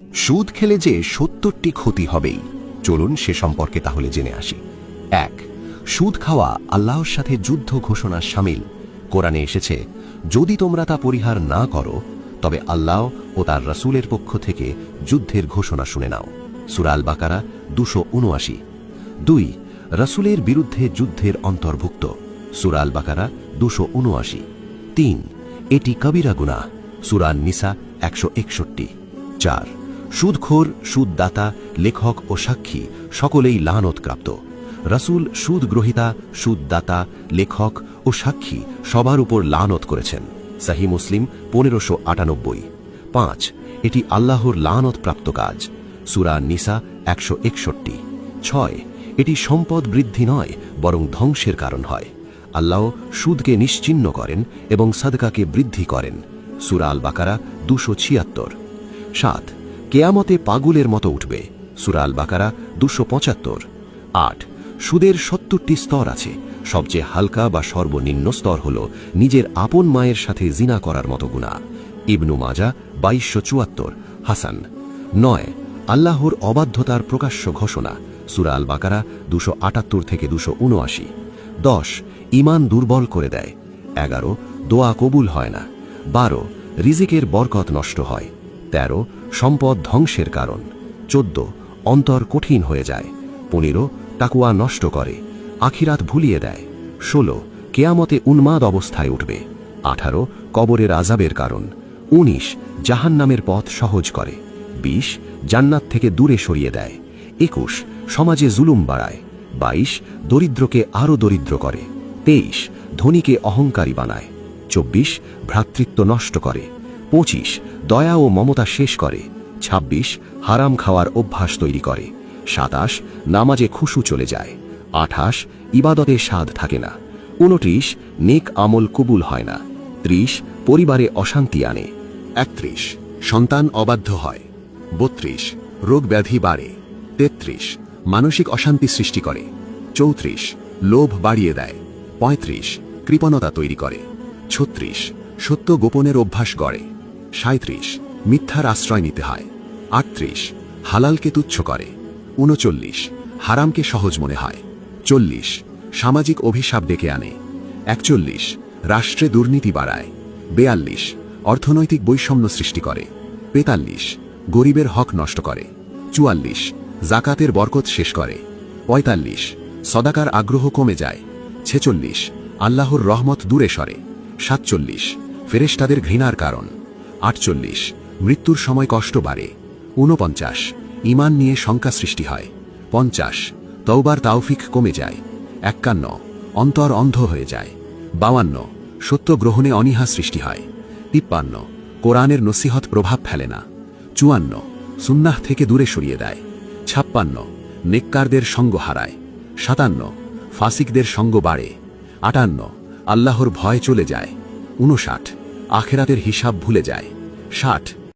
সুদ খেলে যে ৭০টি ক্ষতি হবেই, চলুন সে সম্পর্কে তাহলে জেনে আসি। ১. সুদ খাওয়া আল্লাহর সাথে যুদ্ধ ঘোষণা শামিল। কোরআনে এসেছে, যদি তোমরা তা পরিহার না করো তবে আল্লাহ ও তার রাসূলের পক্ষ থেকে যুদ্ধের ঘোষণা শুনে নাও। সূরা আল বাকারা ২৭৯। ২. রাসূলের বিরুদ্ধে যুদ্ধের অন্তর্ভুক্ত। সূরা আল বাকারা ২৭৯। ৩. এটি কবিরা গুনাহ। সূরা আন-নিসা ১৬১। ৪. সুদখোর, সুদদাতা, লেখক ও সাক্ষী সকলেই লানত-প্রাপ্ত। রাসূল সুদ গ্রহীতা, সুদদাতা, লেখক ও সাক্ষী সবার উপর লানত করেছেন। সহিহ মুসলিম ১৫৯৮। ৫. এটি আল্লাহর লানত-প্রাপ্ত কাজ। সূরা আন-নিসা ১৬১। ৬. এটি সম্পদ বৃদ্ধি নয় বরং ধ্বংসের কারণ হয়। আল্লাহ সুদকে নিশ্চিহ্ন করেন এবং সাদকাকে বৃদ্ধি করেন। সূরা আল বাকারা ২৭৬। ৭. কেয়ামতে পাগুলের মতো উঠবে। সূরা আল বাকারা ২৭৫। ৮. সুদের ৭০টি স্তর আছে। সবচেয়ে হালকা বা সর্বনিম্ন স্তর হল নিজের আপন মায়ের সাথে জিনা করার মতো গুনাহ। ইবনু মাজা ২২৭৪। হাসান। ৯. আল্লাহর অবাধ্যতার প্রকাশ্য ঘোষণা। সূরা আল বাকারা ২৭৮ থেকে ২৭৯। ১০. ঈমান দুর্বল করে দেয়। ১১. দোয়া কবুল হয় না। ১২. রিজিকের বরকত নষ্ট হয়। ১৩. সম্পদ ধ্বংসের কারণ। ১৪. অন্তর কঠিন হয়ে যায়। ১৫. তাকওয়া নষ্ট করে, আখিরাত ভুলিয়ে দেয়। ১৬. কেয়ামতে উন্মাদ অবস্থায় উঠবে। ১৮. কবরের আযাবের কারণ। ১৯. জাহান্নামের পথ সহজ করে। ২০. জান্নাত থেকে দূরে সরিয়ে দেয়। ২১. সমাজে জুলুম বাড়ায়। ২২. দরিদ্রকে আরও দরিদ্র করে। ২৩. ধনীকে অহংকারী বানায়। ২৪. ভ্রাতৃত্ব নষ্ট করে। ২৫. দয়া ও মমতা শেষ করে। ২৬. হারাম খাওয়ার অভ্যাস তৈরি করে। ২৭. নামাজে খুশু চলে যায়। ২৮. ইবাদতে স্বাদ থাকে না। ২৯. নেক আমল কবুল হয় না। ৩০. পরিবারে অশান্তি আনে। ৩১. সন্তান অবাধ্য হয়। ৩২. রোগ ব্যাধি বাড়ে। ৩৩. মানসিক অশান্তি সৃষ্টি করে। ৩৪. লোভ বাড়িয়ে দেয়। ৩৫. কৃপণতা তৈরি করে। ৩৬. সত্য গোপনের অভ্যাস গড়ে। ৩৭. মিথ্যার আশ্রয় নিতে হয়। ৩৮. হালালকে তুচ্ছ করে। ৩৯. হারামকে সহজ মনে হয়। ৪০. সামাজিক অভিশাপ ডেকে আনে। ৪১. রাষ্ট্রে দুর্নীতি বাড়ায়। ৪২. অর্থনৈতিক বৈষম্য সৃষ্টি করে। ৪৫. গরিবের হক নষ্ট করে। ৪৪. জাকাতের বরকত শেষ করে। ৪৫. সদাকার আগ্রহ কমে যায়। ৪৬. আল্লাহর রহমত দূরে সরে। ৪৭. ফেরেশতাদের ঘৃণার কারণ। ৪৮. মৃত্যুর সময় কষ্ট বাড়ে। ৪৯. ঈমান নিয়ে শঙ্কা সৃষ্টি হয়। ৫০. তওবার তাওফিক কমে যায়। ৫১. অন্তর অন্ধ হয়ে যায়। ৫২. সত্য গ্রহণে অনীহা সৃষ্টি হয়। ৫৩. কোরআনের নসিহত প্রভাব ফেলে না। ৫৪. সুন্নাহ থেকে দূরে সরিয়ে দেয়। ৫৬. নেককারদের সঙ্গ হারায়। ৫৭. ফাসিকদের সঙ্গ বাড়ে। ৫৮. আল্লাহর ভয় চলে যায়। ৫৯. আখেরাতের হিসাব ভুলে যায়। ৬০.